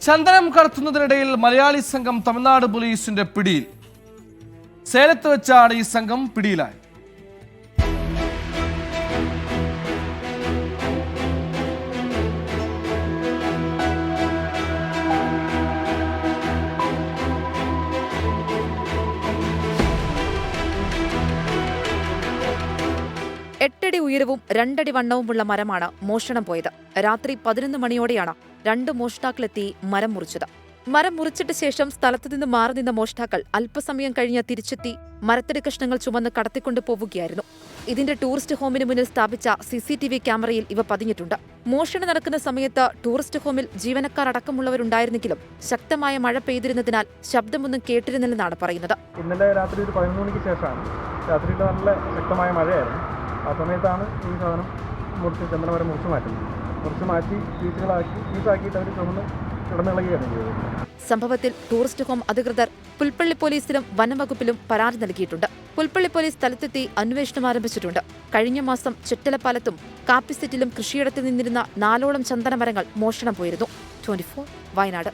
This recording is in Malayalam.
ചന്ദനം കടത്തുന്നതിനിടയിൽ മലയാളി സംഘം തമിഴ്നാട് പോലീസിന്റെ പിടിയിൽ. സേലത്ത് വെച്ചാണ് ഈ സംഘം പിടിയിലായത്. എട്ടടി ഉയരവും 2 അടി വണ്ണവുമുള്ള മരമാണ് മോഷണം പോയത്. രാത്രി 11 മണിയോടെയാണ് 2 മോഷ്ടാക്കളെത്തി മരം മുറിച്ചത്. മരം മുറിച്ചിട്ട ശേഷം സ്ഥലത്തുനിന്ന് മാറി നിന്ന മോഷ്ടാക്കൾ അല്പസമയം കഴിഞ്ഞ് തിരിച്ചെത്തി മരത്തടി കഷ്ണങ്ങൾ ചുമന്ന് കടത്തിക്കൊണ്ടു പോവുകയായിരുന്നു. ഇതിന്റെ ടൂറിസ്റ്റ് ഹോമിന് മുന്നിൽ സ്ഥാപിച്ച CCTV ക്യാമറയിൽ ഇവ പതിഞ്ഞിട്ടുണ്ട്. മോഷണം നടക്കുന്ന സമയത്ത് ടൂറിസ്റ്റ് ഹോമിൽ ജീവനക്കാർ അടക്കമുള്ളവരുണ്ടായിരുന്നെങ്കിലും ശക്തമായ മഴ പെയ്തിരുന്നതിനാൽ ശബ്ദമൊന്നും കേട്ടിരുന്നില്ലെന്നാണ് പറയുന്നത്. ഇന്നലെ രാത്രി ഒരു 11 മണിക്ക് ശേഷമാണ്. രാത്രിയിൽ നല്ല ശക്തമായ മഴയായിരുന്നു. ആ സമയത്താണ് ഈ സാധനം ചന്ദനമരം മുറിച്ച് മാറ്റുന്നത്. മുറിച്ച് മാറ്റി പീസാക്കിയിട്ട് അവർ ചുമന്ന് കിടന്നിളകുകയാണ് ചെയ്തത്. സംഭവത്തിൽ ടൂറിസ്റ്റ് ഹോം അധികൃതർ പുൽപ്പള്ളി പോലീസിലും വനംവകുപ്പിലും പരാതി നൽകിയിട്ടുണ്ട്. പുൽപ്പള്ളി പോലീസ് സ്ഥലത്തെത്തി അന്വേഷണം ആരംഭിച്ചിട്ടുണ്ട്. കഴിഞ്ഞ മാസം ചെറ്റലപ്പാലത്തും കാപ്പിസെറ്റിലും കൃഷിയിടത്തിൽ നിന്നിരുന്ന 4ഓളം ചന്ദനമരങ്ങൾ മോഷണം പോയിരുന്നു. 24 വയനാട്.